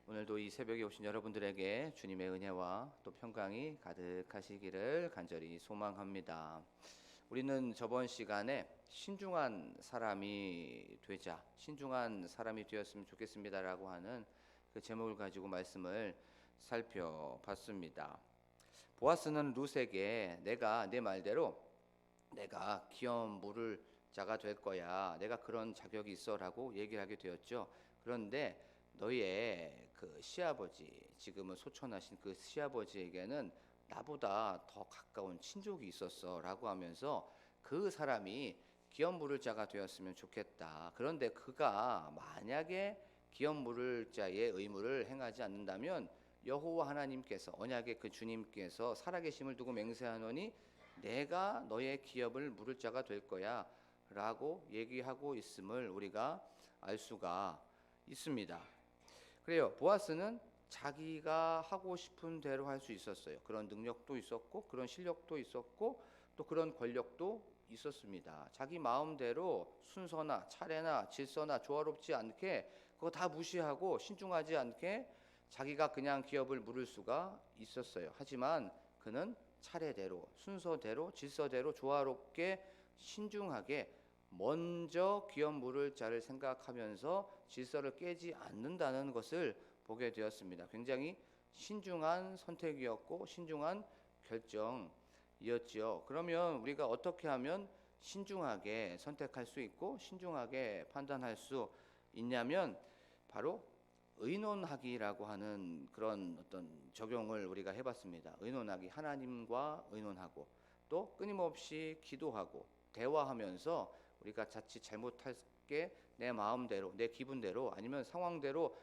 오늘도 이 새벽에 오신 여러분들에게 주님의 은혜와 또 평강이 가득하시기를 간절히 소망합니다. 우리는 저번 시간에 신중한 사람이 되었으면 좋겠습니다라고 하는 그 제목을 가지고 말씀을 살펴봤습니다. 보아스는 룻에게 내 말대로 내가 기업 물을 자가 될 거야. 내가 그런 자격이 있어라고 얘기를 하게 되었죠. 그런데 너의 그 시아버지, 지금은 소천하신 그 시아버지에게는 나보다 더 가까운 친족이 있었어라고 하면서 그 사람이 기업 물을 자가 되었으면 좋겠다. 그런데 그가 만약에 기업 물을 자의 의무를 행하지 않는다면 여호와 하나님께서 언약의 그 주님께서 살아계심을 두고 맹세하노니 내가 너의 기업을 물을 자가 될 거야 라고 얘기하고 있음을 우리가 알 수가 있습니다. 그래요. 보아스는 자기가 하고 싶은 대로 할 수 있었어요. 그런 능력도 있었고 그런 실력도 있었고 또 그런 권력도 있었습니다. 자기 마음대로 순서나 차례나 질서나 조화롭지 않게 그거 다 무시하고 신중하지 않게 자기가 그냥 기업을 물을 수가 있었어요. 하지만 그는 차례대로, 순서대로, 질서대로 조화롭게 신중하게 먼저 기업 물을 자를 생각하면서 질서를 깨지 않는다는 것을 보게 되었습니다. 굉장히 신중한 선택이었고 신중한 결정이었지요. 그러면 우리가 어떻게 하면 신중하게 선택할 수 있고 신중하게 판단할 수 있냐면 바로 의논하기라고 하는 그런 어떤 적용을 우리가 해봤습니다. 의논하기, 하나님과 의논하고 또 끊임없이 기도하고 대화하면서 우리가 자칫 잘못할 게 내 마음대로, 내 기분대로 아니면 상황대로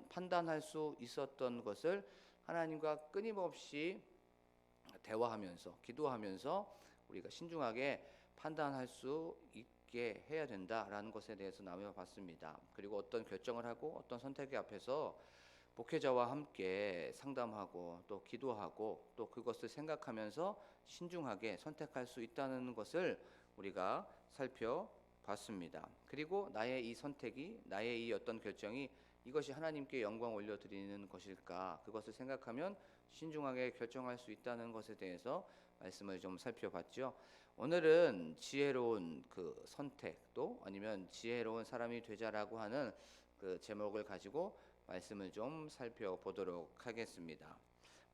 판단할 수 있었던 것을 하나님과 끊임없이 대화하면서 기도하면서 우리가 신중하게 판단할 수 있게 해야 된다라는 것에 대해서 나눠봤습니다. 그리고 어떤 결정을 하고 어떤 선택의 앞에서 목회자와 함께 상담하고 또 기도하고 또 그것을 생각하면서 신중하게 선택할 수 있다는 것을 우리가 살펴봤습니다. 그리고 나의 이 선택이, 나의 이 어떤 결정이 이것이 하나님께 영광 올려드리는 것일까, 그것을 생각하면 신중하게 결정할 수 있다는 것에 대해서 말씀을 좀 살펴봤죠. 오늘은 지혜로운 그 선택도 아니면 지혜로운 사람이 되자라고 하는 그 제목을 가지고 말씀을 좀 살펴보도록 하겠습니다.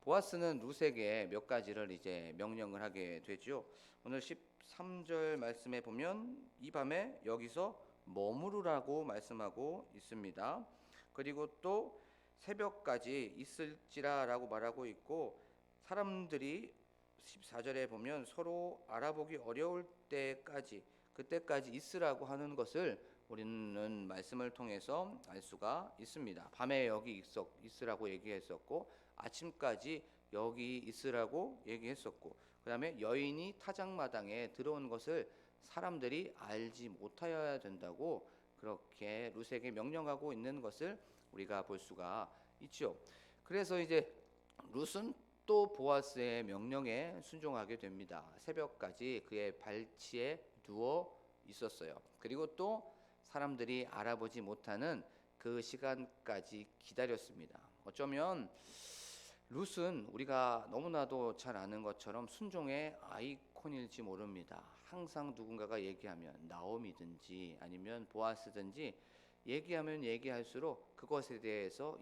보아스는 룻에게 몇 가지를 이제 명령을 하게 되죠. 오늘 13절 말씀에 보면 이 밤에 여기서 머무르라고 말씀하고 있습니다. 그리고 또 새벽까지 있을지라라고 말하고 있고 사람들이 14절에 보면 서로 알아보기 어려울 때까지 그때까지 있으라고 하는 것을 우리는 말씀을 통해서 알 수가 있습니다. 밤에 여기 있으라고 얘기했었고 아침까지 여기 있으라고 얘기했었고 그 다음에 여인이 타작마당에 들어온 것을 사람들이 알지 못하여야 된다고 그렇게 룻에게 명령하고 있는 것을 우리가 볼 수가 있죠. 그래서 이제 룻은 또 보아스의 명령에 순종하게 됩니다. 새벽까지 그의 발치에 누워 있었어요. 그리고 또 사람들이 알아보지 못하는 그 시간까지 기다렸습니다. 어쩌면 룻은 우리가 너무나도 잘 아는 것처럼 순종의 아이콘일지 모릅니다. 항상 누군가가 얘기하면 나오미든지 아니면 보아스든지 얘기하면 얘기할수록 그것에 대해서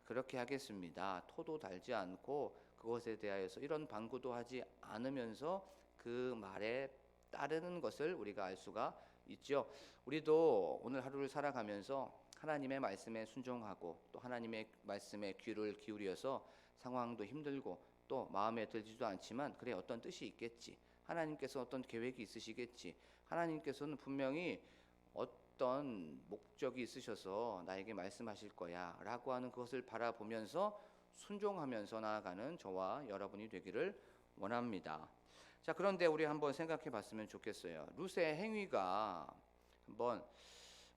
그렇게 하겠습니다. 토도 달지 않고 그것에 대하여서 이런 방구도 하지 않으면서 그 말에 따르는 것을 우리가 알 수가 있죠. 우리도 오늘 하루를 살아가면서 하나님의 말씀에 순종하고 또 하나님의 말씀에 귀를 기울여서 상황도 힘들고 또 마음에 들지도 않지만 그래 어떤 뜻이 있겠지. 하나님께서 어떤 계획이 있으시겠지. 하나님께서는 분명히 어떤 목적이 있으셔서 나에게 말씀하실 거야 라고 하는 그것을 바라보면서 순종하면서 나아가는 저와 여러분이 되기를 원합니다. 자, 그런데 우리 한번 생각해 봤으면 좋겠어요. 룻의 행위가 한번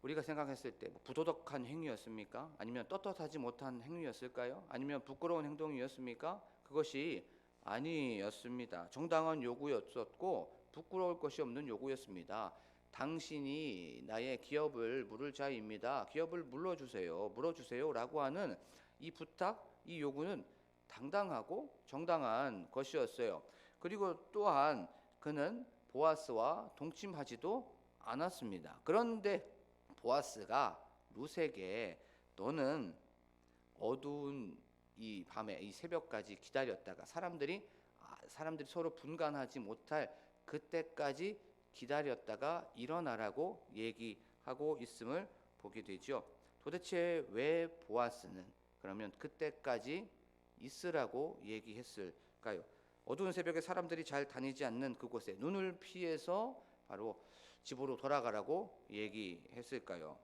우리가 생각했을 때 부도덕한 행위였습니까? 아니면 떳떳하지 못한 행위였을까요? 아니면 부끄러운 행동이었습니까? 그것이 아니었습니다. 정당한 요구였었고 부끄러울 것이 없는 요구였습니다. 당신이 나의 기업을 물을 자입니다. 기업을 물어주세요라고 하는 이 부탁, 이 요구는 당당하고 정당한 것이었어요. 그리고 또한 그는 보아스와 동침하지도 않았습니다. 그런데 보아스가 룻에게 너는 어두운 이 밤에 이 새벽까지 기다렸다가 사람들이 서로 분간하지 못할 그때까지 기다렸다가 일어나라고 얘기하고 있음을 보게 되죠. 도대체 왜 보아스는 그러면 그때까지 있으라고 얘기했을까요? 어두운 새벽에 사람들이 잘 다니지 않는 그곳에 눈을 피해서 바로 집으로 돌아가라고 얘기했을까요?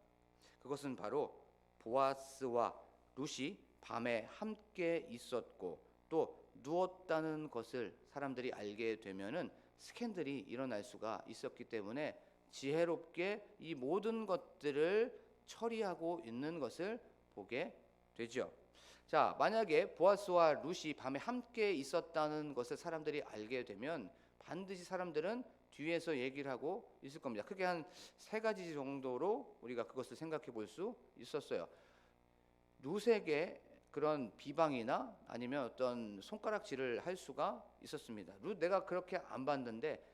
그것은 바로 보아스와 룻이 밤에 함께 있었고 또 누웠다는 것을 사람들이 알게 되면은 스캔들이 일어날 수가 있었기 때문에 지혜롭게 이 모든 것들을 처리하고 있는 것을 보게 되죠. 자, 만약에 보아스와 룻이 밤에 함께 있었다는 것을 사람들이 알게 되면 반드시 사람들은 뒤에서 얘기를 하고 있을 겁니다. 크게 한 세 가지 정도로 우리가 그것을 생각해 볼 수 있었어요. 룻에게 그런 비방이나 아니면 어떤 손가락질을 할 수가 있었습니다. 룻, 내가 그렇게 안 봤는데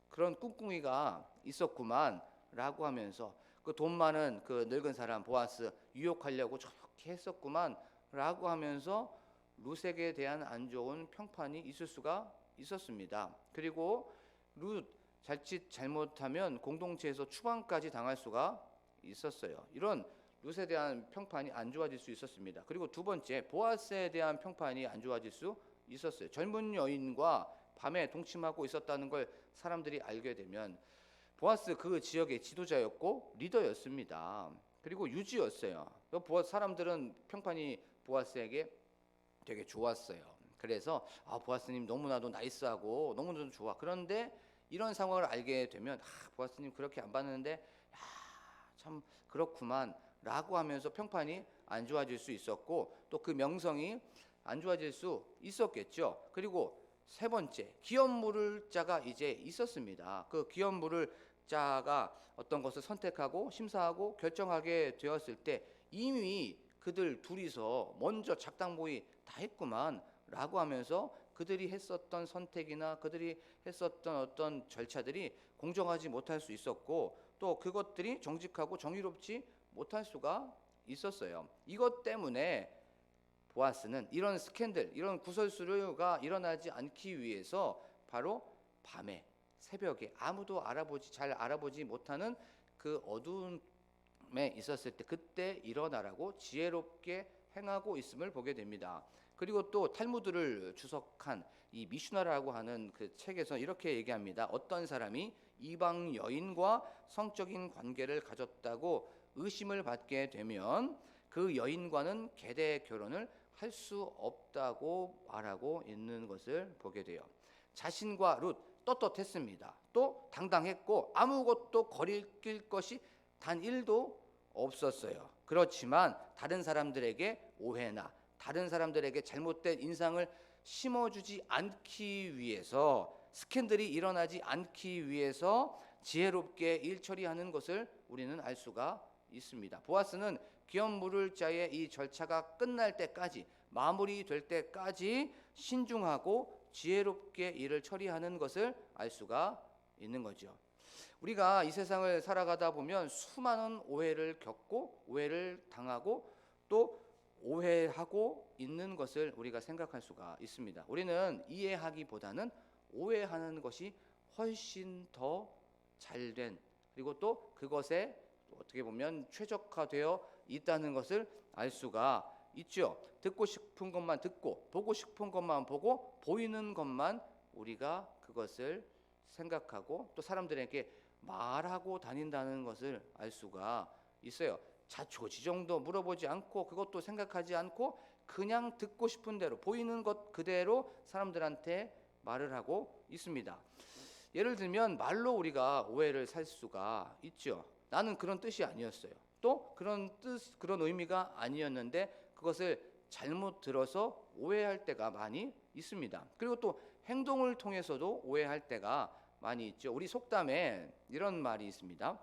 그런 꿍꿍이가 있었구만 라고 하면서 그 돈 많은 그 늙은 사람 보아스 유혹하려고 저렇게 했었구만 라고 하면서 룻에게 대한 안 좋은 평판이 있을 수가 있었습니다. 그리고 룻 자칫 잘못하면 공동체에서 추방까지 당할 수가 있었어요. 이런 룻에 대한 평판이 안 좋아질 수 있었습니다. 그리고 두 번째, 보아스에 대한 평판이 안 좋아질 수 있었어요. 젊은 여인과 밤에 동침하고 있었다는 걸 사람들이 알게 되면 보아스 그 지역의 지도자였고 리더였습니다. 그리고 유지였어요. 사람들은 평판이 보아스에게 되게 좋았어요. 그래서 보아스님 너무나도 나이스하고 너무나도 좋아. 그런데 이런 상황을 알게 되면 보아스님 그렇게 안 봤는데 참 그렇구만 라고 하면서 평판이 안 좋아질 수 있었고 또 그 명성이 안 좋아질 수 있었겠죠. 그리고 세 번째, 기업 물을 자가 이제 있었습니다. 그 기업 물을 자가 어떤 것을 선택하고 심사하고 결정하게 되었을 때 이미 그들 둘이서 먼저 작당모의 다 했구만 라고 하면서 그들이 했었던 선택이나 그들이 했었던 어떤 절차들이 공정하지 못할 수 있었고 또 그것들이 정직하고 정의롭지 못할 수가 있었어요. 이것 때문에 보아스는 이런 스캔들, 이런 구설수가 일어나지 않기 위해서 바로 밤에 새벽에 아무도 잘 알아보지 못하는 그 어두움에 있었을 때 그때 일어나라고 지혜롭게 행하고 있음을 보게 됩니다. 그리고 또 탈무드를 주석한 이 미슈나라고 하는 그 책에서 이렇게 얘기합니다. 어떤 사람이 이방 여인과 성적인 관계를 가졌다고 의심을 받게 되면 그 여인과는 계대 결혼을 할 수 없다고 말하고 있는 것을 보게 돼요. 자신과 룻 떳떳했습니다. 또 당당했고 아무것도 거리낄 것이 단 1도 없었어요. 그렇지만 다른 사람들에게 오해나 다른 사람들에게 잘못된 인상을 심어주지 않기 위해서 스캔들이 일어나지 않기 위해서 지혜롭게 일 처리하는 것을 우리는 알 수가 있습니다. 보아스는 기업 물을 자의 이 절차가 끝날 때까지 마무리될 때까지 신중하고 지혜롭게 일을 처리하는 것을 알 수가 있는 거죠. 우리가 이 세상을 살아가다 보면 수많은 오해를 겪고 오해를 당하고 또 오해하고 있는 것을 우리가 생각할 수가 있습니다. 우리는 이해하기보다는 오해하는 것이 훨씬 더 잘된 그리고 또 그것에 어떻게 보면 최적화되어 있다는 것을 알 수가 있죠. 듣고 싶은 것만 듣고 보고 싶은 것만 보고 보이는 것만 우리가 그것을 생각하고 또 사람들에게 말하고 다닌다는 것을 알 수가 있어요. 자초지종도 물어보지 않고 그것도 생각하지 않고 그냥 듣고 싶은 대로 보이는 것 그대로 사람들한테 말을 하고 있습니다. 예를 들면 말로 우리가 오해를 살 수가 있죠. 나는 그런 뜻이 아니었어요. 또 그런 의미가 아니었는데 그것을 잘못 들어서 오해할 때가 많이 있습니다. 그리고 또 행동을 통해서도 오해할 때가 많이 있죠. 우리 속담에 이런 말이 있습니다.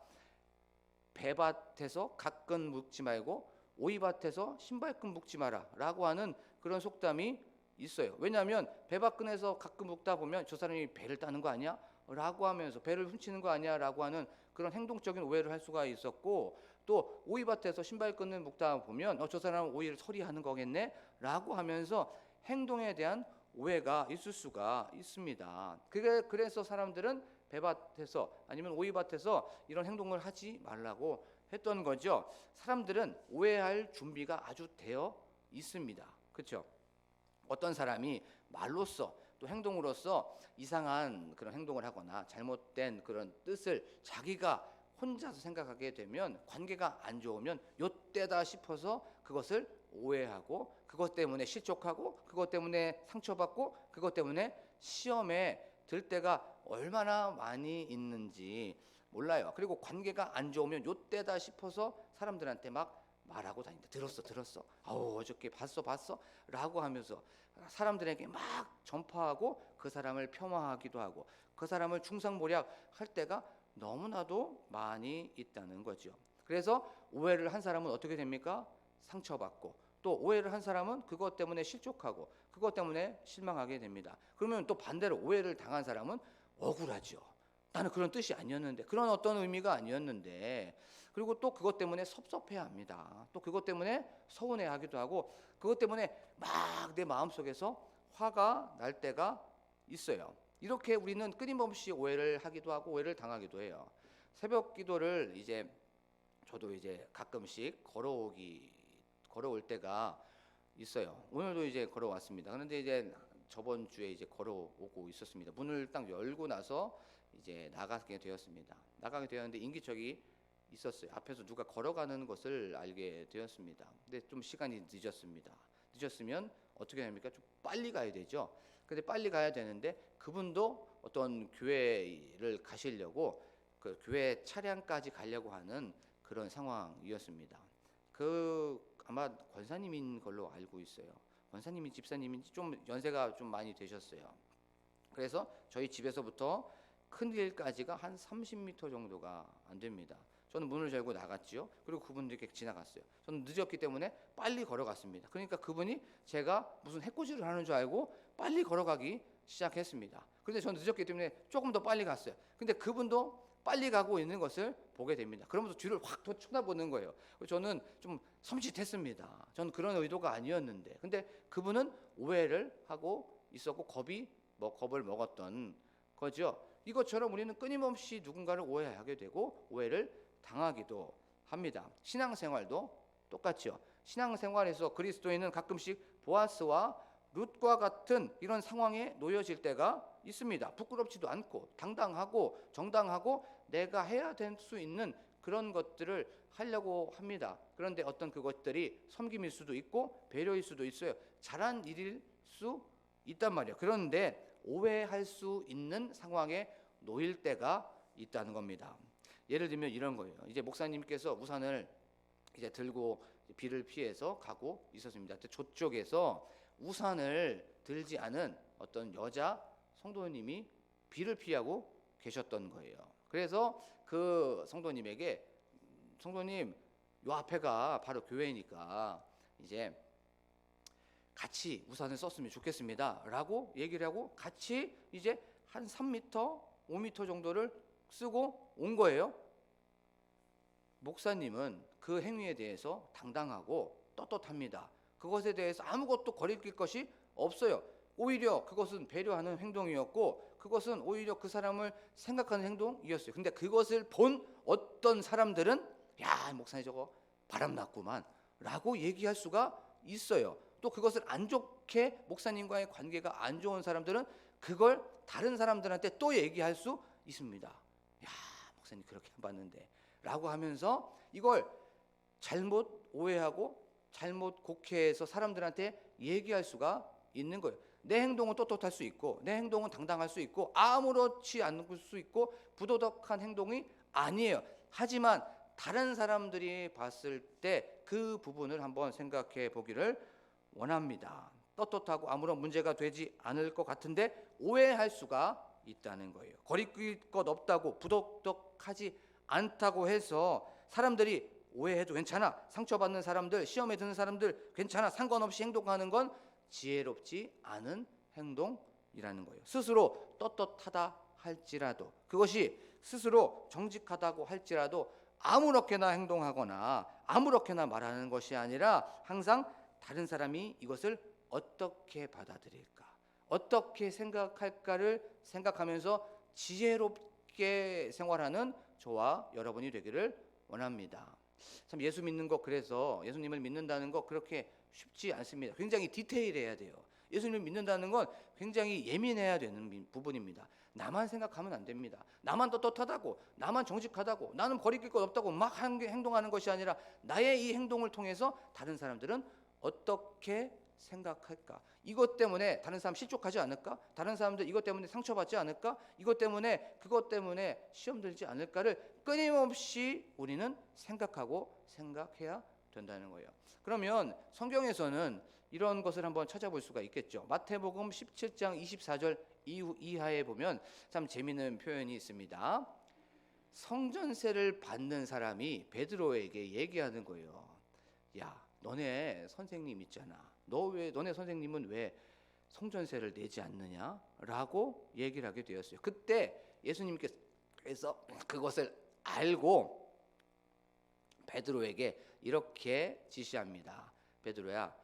배밭에서 갓근 묶지 말고 오이밭에서 신발끈 묶지 마라 라고 하는 그런 속담이 있어요. 왜냐하면 배밭근에서 갓근 묶다 보면 저 사람이 배를 따는 거 아니야? 라고 하면서 배를 훔치는 거 아니야? 라고 하는 그런 행동적인 오해를 할 수가 있었고, 또 오이밭에서 신발끈을 묶다 보면 저 사람은 오이를 처리하는 거겠네? 라고 하면서 행동에 대한 오해가 있을 수가 있습니다. 그래서 사람들은 배밭에서 아니면 오이밭에서 이런 행동을 하지 말라고 했던 거죠. 사람들은 오해할 준비가 아주 되어 있습니다. 그렇죠? 어떤 사람이 말로써 또 행동으로써 이상한 그런 행동을 하거나 잘못된 그런 뜻을 자기가 혼자서 생각하게 되면, 관계가 안 좋으면 요때다 싶어서 그것을 오해하고, 그것 때문에 실족하고, 그것 때문에 상처받고, 그것 때문에 시험에 들 때가 얼마나 많이 있는지 몰라요. 그리고 관계가 안 좋으면 요때다 싶어서 사람들한테 막 말하고 다닌다. 들었어. 아우 어저께 봤어 라고 하면서 사람들에게 막 전파하고 그 사람을 폄하하기도 하고 그 사람을 중상모략할 때가 너무나도 많이 있다는 거죠. 그래서 오해를 한 사람은 어떻게 됩니까? 상처받고, 또 오해를 한 사람은 그것 때문에 실족하고 그것 때문에 실망하게 됩니다. 그러면 또 반대로 오해를 당한 사람은 억울하죠. 나는 그런 뜻이 아니었는데, 그런 어떤 의미가 아니었는데, 그리고 또 그것 때문에 섭섭해합니다. 또 그것 때문에 서운해하기도 하고, 그것 때문에 막 내 마음속에서 화가 날 때가 있어요. 이렇게 우리는 끊임없이 오해를 하기도 하고 오해를 당하기도 해요. 새벽 기도를 저도 가끔씩 걸어올 때가 있어요. 오늘도 걸어왔습니다. 그런데 저번 주에 걸어오고 있었습니다. 문을 딱 열고 나서 나가게 되었습니다. 나가게 되었는데 인기척이 있었어요. 앞에서 누가 걸어가는 것을 알게 되었습니다. 근데 좀 시간이 늦었으면 어떻게 됩니까? 좀 빨리 가야 되죠. 근데 빨리 가야 되는데 그분도 어떤 교회를 가시려고 그 교회 차량까지 가려고 하는 그런 상황이었습니다. 아마 권사님인 걸로 알고 있어요. 권사님인지 집사님인지 좀 연세가 좀 많이 되셨어요. 그래서 저희 집에서부터 큰 길까지가 한 30m 정도가 안 됩니다. 저는 문을 열고 나갔지요. 그리고 그분도 이렇게 지나갔어요. 저는 늦었기 때문에 빨리 걸어갔습니다. 그러니까 그분이 제가 무슨 해코지를 하는 줄 알고 빨리 걸어가기 시작했습니다. 그런데 저는 늦었기 때문에 조금 더 빨리 갔어요. 근데 그분도 빨리 가고 있는 것을 보게 됩니다. 그러면서 뒤를 확 쳐다보는 거예요. 저는 좀 섬찟했습니다. 저는 그런 의도가 아니었는데, 근데 그분은 오해를 하고 있었고 겁을 먹었던 거죠. 이것처럼 우리는 끊임없이 누군가를 오해하게 되고 오해를 당하기도 합니다. 신앙생활도 똑같죠. 신앙생활에서 그리스도인은 가끔씩 보아스와 룻과 같은 이런 상황에 놓여질 때가 있습니다. 부끄럽지도 않고 당당하고 정당하고 내가 해야 될 수 있는 그런 것들을 하려고 합니다. 그런데 어떤 그것들이 섬김일 수도 있고 배려일 수도 있어요. 잘한 일일 수 있단 말이에요. 그런데 오해할 수 있는 상황에 놓일 때가 있다는 겁니다. 예를 들면 이런 거예요. 목사님께서 우산을 들고 비를 피해서 가고 있었습니다. 저쪽에서 우산을 들지 않은 어떤 여자 성도님이 비를 피하고 계셨던 거예요. 그래서 그 성도님에게, 성도님 요 앞에가 바로 교회니까 같이 우산을 썼으면 좋겠습니다 라고 얘기를 하고 같이 한 3m, 5m 정도를 쓰고 온 거예요. 목사님은 그 행위에 대해서 당당하고 떳떳합니다. 그것에 대해서 아무것도 거리낄 것이 없어요. 오히려 그것은 배려하는 행동이었고 그것은 오히려 그 사람을 생각하는 행동이었어요. 근데 그것을 본 어떤 사람들은 야, 목사님 저거 바람났구만 라고 얘기할 수가 있어요. 또 그것을 안 좋게, 목사님과의 관계가 안 좋은 사람들은 그걸 다른 사람들한테 또 얘기할 수 있습니다. 야, 목사님 그렇게 안 봤는데 라고 하면서 이걸 잘못 오해하고 잘못 곡해해서 사람들한테 얘기할 수가 있는 거예요. 내 행동은 떳떳할 수 있고 내 행동은 당당할 수 있고 아무렇지 않을 수 있고 부도덕한 행동이 아니에요. 하지만 다른 사람들이 봤을 때 그 부분을 한번 생각해 보기를 원합니다. 떳떳하고 아무런 문제가 되지 않을 것 같은데 오해할 수가 있다는 거예요. 거리낄 것 없다고, 부덕덕하지 않다고 해서 사람들이 오해해도 괜찮아, 상처받는 사람들, 시험에 드는 사람들 괜찮아, 상관없이 행동하는 건 지혜롭지 않은 행동이라는 거예요. 스스로 떳떳하다 할지라도, 그것이 스스로 정직하다고 할지라도 아무렇게나 행동하거나 아무렇게나 말하는 것이 아니라 항상 다른 사람이 이것을 어떻게 받아들일까, 어떻게 생각할까를 생각하면서 지혜롭게 생활하는 저와 여러분이 되기를 원합니다. 참 예수 믿는 거, 그래서 예수님을 믿는다는 거 그렇게 쉽지 않습니다. 굉장히 디테일해야 돼요. 예수님을 믿는다는 건 굉장히 예민해야 되는 부분입니다. 나만 생각하면 안 됩니다. 나만 떳떳하다고, 나만 정직하다고, 나는 거리낄 것 없다고 막 행동하는 것이 아니라 나의 이 행동을 통해서 다른 사람들은 어떻게 생각할까? 이것 때문에 다른 사람 실족하지 않을까? 다른 사람들 이것 때문에 상처받지 않을까? 이것 때문에 그것 때문에 시험 들지 않을까를 끊임없이 우리는 생각해야 된다는 거예요. 그러면 성경에서는 이런 것을 한번 찾아볼 수가 있겠죠. 마태복음 17장 24절 이하에 보면 참 재미있는 표현이 있습니다. 성전세를 받는 사람이 베드로에게 얘기하는 거예요. 야, 너네 선생님 있잖아. 너네 선생님은 왜 성전세를 내지 않느냐? 라고 얘기를 하게 되었어요. 그때 예수님께서 그것을 알고 베드로에게 이렇게 지시합니다. 베드로야,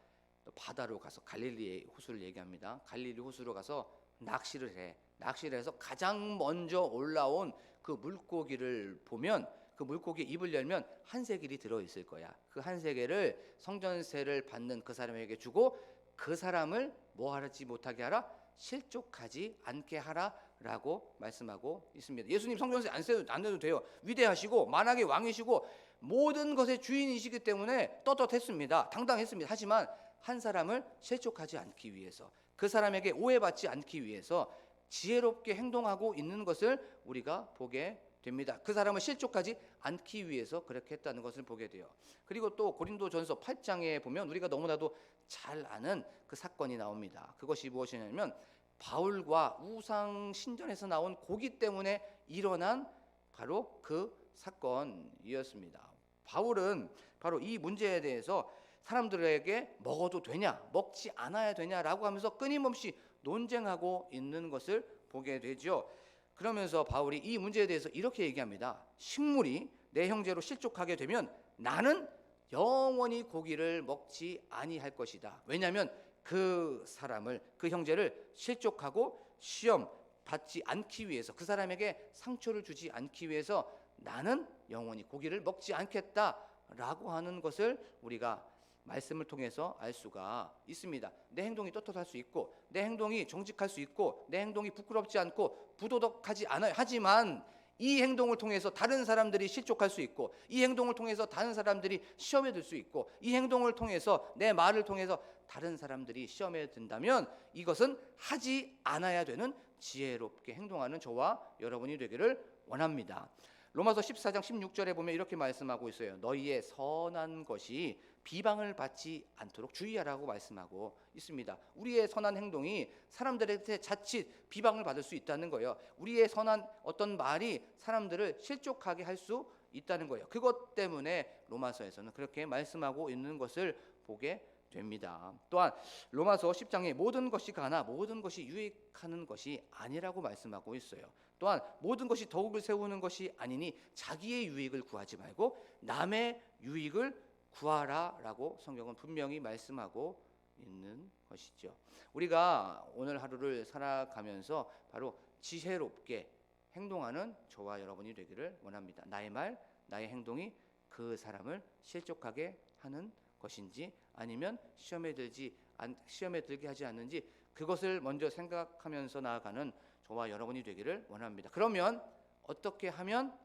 너 바다로 가서, 갈릴리의 호수를 얘기합니다. 갈릴리 호수로 가서 낚시를 해. 낚시를 해서 가장 먼저 올라온 그 물고기를 보면, 그 물고기의 입을 열면 한 세겔이 들어있을 거야. 그 한 세겔을 성전세를 받는 그 사람에게 주고 그 사람을 뭐 하지 못하게 하라? 실족하지 않게 하라라고 말씀하고 있습니다. 예수님 성전세 안 내도 돼요. 위대하시고 만왕의 왕이시고 모든 것의 주인이시기 때문에 떳떳했습니다. 당당했습니다. 하지만 한 사람을 실족하지 않기 위해서, 그 사람에게 오해받지 않기 위해서 지혜롭게 행동하고 있는 것을 우리가 보게 됩니다. 그 사람을 실족하지 않기 위해서 그렇게 했다는 것을 보게 돼요. 그리고 또 고린도전서 8장에 보면 우리가 너무나도 잘 아는 그 사건이 나옵니다. 그것이 무엇이냐면 바울과 우상 신전에서 나온 고기 때문에 일어난 바로 그 사건이었습니다. 바울은 바로 이 문제에 대해서 사람들에게 먹어도 되냐, 먹지 않아야 되냐라고 하면서 끊임없이 논쟁하고 있는 것을 보게 되죠. 그러면서 바울이 이 문제에 대해서 이렇게 얘기합니다. 식물이 내 형제로 실족하게 되면 나는 영원히 고기를 먹지 아니할 것이다. 왜냐하면 그 사람을, 그 형제를 실족하고 시험 받지 않기 위해서, 그 사람에게 상처를 주지 않기 위해서 나는 영원히 고기를 먹지 않겠다라고 하는 것을 우리가 말씀을 통해서 알 수가 있습니다. 내 행동이 떳떳할 수 있고, 내 행동이 정직할 수 있고, 내 행동이 부끄럽지 않고 부도덕하지 않아요. 하지만 이 행동을 통해서 다른 사람들이 실족할 수 있고, 이 행동을 통해서 다른 사람들이 시험에 들 수 있고, 이 행동을 통해서, 내 말을 통해서 다른 사람들이 시험에 든다면 이것은 하지 않아야 되는 지혜롭게 행동하는 저와 여러분이 되기를 원합니다. 로마서 14장 16절에 보면 이렇게 말씀하고 있어요. 너희의 선한 것이 비방을 받지 않도록 주의하라고 말씀하고 있습니다. 우리의 선한 행동이 사람들한테 자칫 비방을 받을 수 있다는 거예요. 우리의 선한 어떤 말이 사람들을 실족하게 할 수 있다는 거예요. 그것 때문에 로마서에서는 그렇게 말씀하고 있는 것을 보게 됩니다. 또한 로마서 10장에 모든 것이 가나 모든 것이 유익하는 것이 아니라고 말씀하고 있어요. 또한 모든 것이 덕을 세우는 것이 아니니 자기의 유익을 구하지 말고 남의 유익을 구하라라고 성경은 분명히 말씀하고 있는 것이죠. 우리가 오늘 하루를 살아가면서 바로 지혜롭게 행동하는 저와 여러분이 되기를 원합니다. 나의 말, 나의 행동이 그 사람을 실족하게 하는 것인지 아니면 시험에 들게 하지 않는지 그것을 먼저 생각하면서 나아가는 저와 여러분이 되기를 원합니다. 그러면 어떻게 하면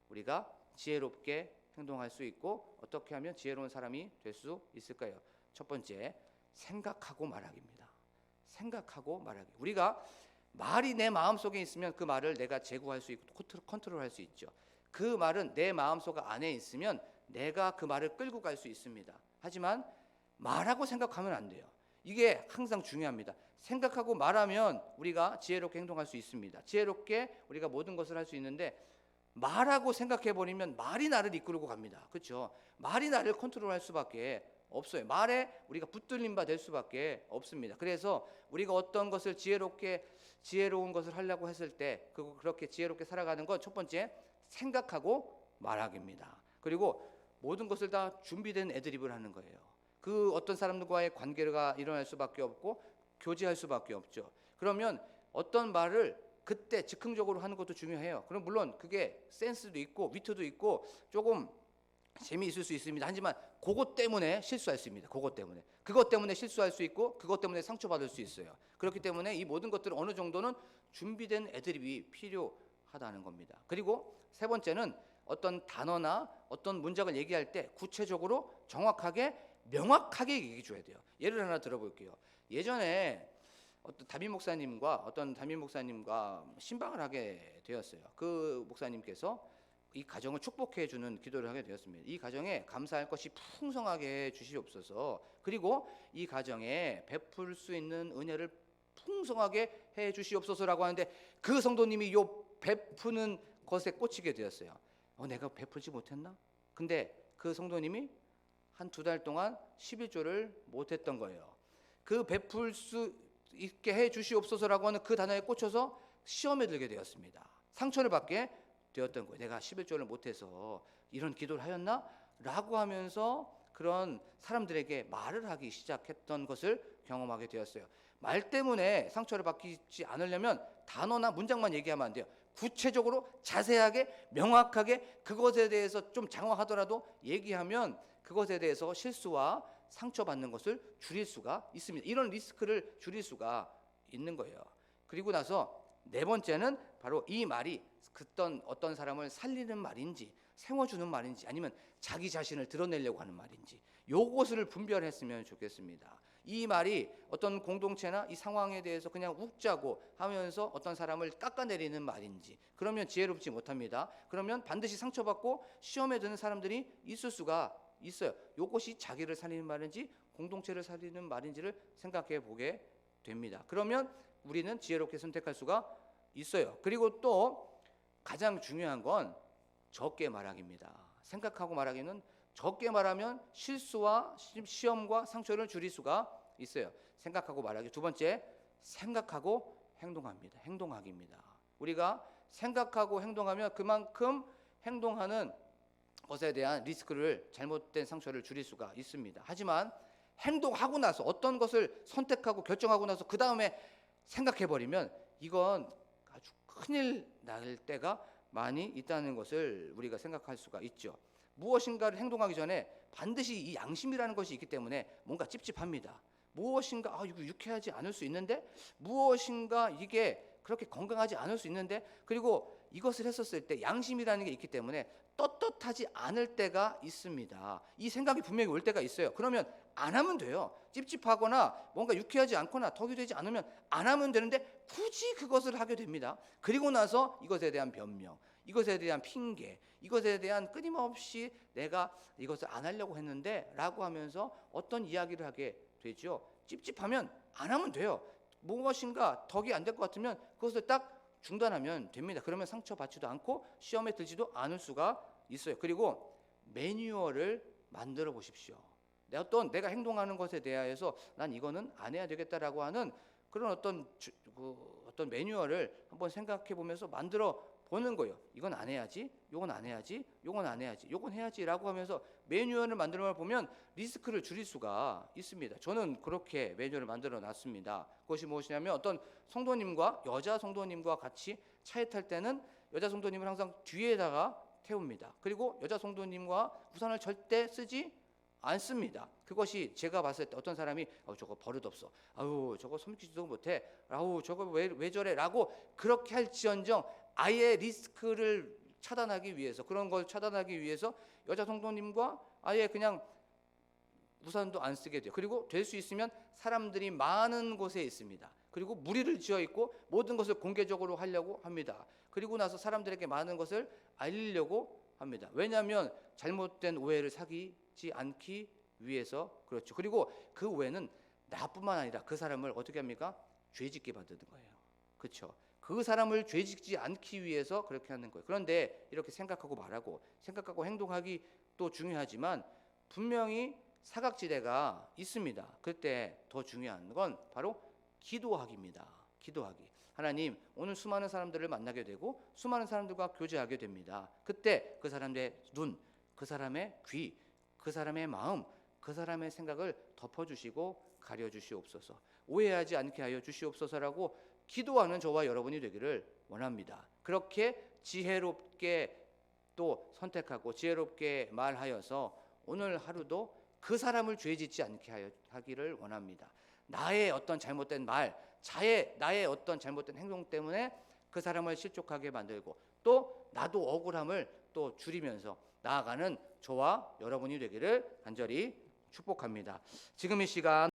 우리가 지혜롭게 행동할 수 있고 어떻게 하면 지혜로운 사람이 될 수 있을까요? 첫 번째, 생각하고 말하기입니다. 생각하고 말하기. 우리가 말이 내 마음속에 있으면 그 말을 내가 제고할 수 있고 컨트롤할 수 있죠. 그 말은 내 마음속 안에 있으면 내가 그 말을 끌고 갈 수 있습니다. 하지만 말하고 생각하면 안 돼요. 이게 항상 중요합니다. 생각하고 말하면 우리가 지혜롭게 행동할 수 있습니다. 지혜롭게 우리가 모든 것을 할 수 있는데 말하고 생각해 버리면 말이 나를 이끌고 갑니다. 그렇죠? 말이 나를 컨트롤할 수밖에 없어요. 말에 우리가 붙들림 바 될 수밖에 없습니다. 그래서 우리가 어떤 것을 지혜로운 것을 하려고 했을 때 그렇게 지혜롭게 살아가는 건 첫 번째 생각하고 말하기입니다. 그리고 모든 것을 다 준비된 애드립을 하는 거예요. 그 어떤 사람들과의 관계가 일어날 수밖에 없고 교제할 수밖에 없죠. 그러면 어떤 말을 그때 즉흥적으로 하는 것도 중요해요. 그럼 물론 그게 센스도 있고 위트도 있고 조금 재미있을 수 있습니다. 하지만 그것 때문에 실수할 수 있습니다. 그것 때문에 실수할 수 있고 그것 때문에 상처받을 수 있어요. 그렇기 때문에 이 모든 것들은 어느 정도는 준비된 애드립이 필요하다는 겁니다. 그리고 세 번째는 어떤 단어나 어떤 문장을 얘기할 때 구체적으로 정확하게 명확하게 얘기해 줘야 돼요. 예를 하나 들어볼게요. 예전에 어떤 담임 목사님과 신방을 하게 되었어요. 그 목사님께서 이 가정을 축복해 주는 기도를 하게 되었습니다. 이 가정에 감사할 것이 풍성하게 주시옵소서. 그리고 이 가정에 베풀 수 있는 은혜를 풍성하게 해 주시옵소서라고 하는데 그 성도님이 요 베푸는 것에 꽂히게 되었어요. 내가 베풀지 못했나? 근데 그 성도님이 한 2달 동안 11조를 못했던 거예요. 그 베풀 수 있게 해 주시옵소서라고 하는 그 단어에 꽂혀서 시험에 들게 되었습니다. 상처를 받게 되었던 거예요. 내가 11조를 못해서 이런 기도를 하였나? 라고 하면서 그런 사람들에게 말을 하기 시작했던 것을 경험하게 되었어요. 말 때문에 상처를 받지 않으려면 단어나 문장만 얘기하면 안 돼요. 구체적으로 자세하게 명확하게 그것에 대해서 좀 장황하더라도 얘기하면 그것에 대해서 실수와 상처받는 것을 줄일 수가 있습니다. 이런 리스크를 줄일 수가 있는 거예요. 그리고 나서 네 번째는 바로 이 말이 어떤 사람을 살리는 말인지 세워주는 말인지 아니면 자기 자신을 드러내려고 하는 말인지 요것을 분별했으면 좋겠습니다. 이 말이 어떤 공동체나 이 상황에 대해서 그냥 웃자고 하면서 어떤 사람을 깎아내리는 말인지 그러면 지혜롭지 못합니다. 그러면 반드시 상처받고 시험에 드는 사람들이 있을 수가 있어요. 요것이 자기를 살리는 말인지 공동체를 살리는 말인지를 생각해 보게 됩니다. 그러면 우리는 지혜롭게 선택할 수가 있어요. 그리고 또 가장 중요한 건 적게 말하기입니다. 생각하고 말하기는 적게 말하면 실수와 시험과 상처를 줄일 수가 있어요. 생각하고 말하기. 두 번째, 생각하고 행동합니다. 행동하기입니다. 우리가 생각하고 행동하면 그만큼 행동하는 것에 대한 리스크를 잘못된 상처를 줄일 수가 있습니다. 하지만 행동하고 나서 어떤 것을 선택하고 결정하고 나서 그 다음에 생각해버리면 이건 아주 큰일 날 때가 많이 있다는 것을 우리가 생각할 수가 있죠. 무엇인가를 행동하기 전에 반드시 이 양심이라는 것이 있기 때문에 뭔가 찝찝합니다. 무엇인가 이거 유쾌하지 않을 수 있는데 무엇인가 이게 그렇게 건강하지 않을 수 있는데 그리고 이것을 했었을 때 양심이라는 게 있기 때문에 떳떳하지 않을 때가 있습니다. 이 생각이 분명히 올 때가 있어요. 그러면 안 하면 돼요. 찝찝하거나 뭔가 유쾌하지 않거나 덕이 되지 않으면 안 하면 되는데 굳이 그것을 하게 됩니다. 그리고 나서 이것에 대한 변명, 이것에 대한 핑계, 이것에 대한 끊임없이 내가 이것을 안 하려고 했는데 라고 하면서 어떤 이야기를 하게 되죠. 찝찝하면 안 하면 돼요. 무엇인가 덕이 안 될 것 같으면 그것을 딱 중단하면 됩니다. 그러면 상처받지도 않고 시험에 들지도 않을 수가 있어요. 그리고 매뉴얼을 만들어 보십시오. 내가 행동하는 것에 대하여서 난 이거는 안 해야 되겠다라고 하는 그런 어떤 매뉴얼을 한번 생각해 보면서 만들어 보는 거예요. 이건 안 해야지, 요건 안 해야지, 요건 안 해야지, 요건 해야지라고 하면서 매뉴얼을 만들어 보면 리스크를 줄일 수가 있습니다. 저는 그렇게 매뉴얼을 만들어 놨습니다. 그것이 무엇이냐면 어떤 여자 성도님과 같이 차에 탈 때는 여자 성도님을 항상 뒤에다가 태웁니다. 그리고 여자 성도님과 우산을 절대 쓰지 않습니다. 그것이 제가 봤을 때 어떤 사람이 저거 버릇없어, 저거 섬기지도 못해, 저거 왜 저래 라고 그렇게 할지언정 아예 리스크를 차단하기 위해서 그런 걸 차단하기 위해서 여자 성도님과 아예 그냥 우산도 안 쓰게 돼요. 그리고 될 수 있으면 사람들이 많은 곳에 있습니다. 그리고 무리를 지어 있고 모든 것을 공개적으로 하려고 합니다. 그리고 나서 사람들에게 많은 것을 알리려고 합니다. 왜냐하면 잘못된 오해를 사기지 않기 위해서 그렇죠. 그리고 그 오해는 나뿐만 아니라 그 사람을 어떻게 합니까? 죄짓게 만드는 거예요. 그렇죠? 그 사람을 죄짓지 않기 위해서 그렇게 하는 거예요. 그런데 이렇게 생각하고 말하고 생각하고 행동하기 또 중요하지만 분명히 사각지대가 있습니다. 그때 더 중요한 건 바로 기도하기입니다. 기도하기. 하나님, 오늘 수많은 사람들을 만나게 되고 수많은 사람들과 교제하게 됩니다. 그때 그 사람의 눈, 그 사람의 귀, 그 사람의 마음, 그 사람의 생각을 덮어주시고 가려주시옵소서. 오해하지 않게 하여 주시옵소서라고 기도하는 저와 여러분이 되기를 원합니다. 그렇게 지혜롭게 또 선택하고 지혜롭게 말하여서 오늘 하루도 그 사람을 죄짓지 않게 하기를 원합니다. 나의 어떤 잘못된 말, 나의 어떤 잘못된 행동 때문에 그 사람을 실족하게 만들고 또 나도 억울함을 또 줄이면서 나아가는 저와 여러분이 되기를 간절히 축복합니다. 지금 이 시간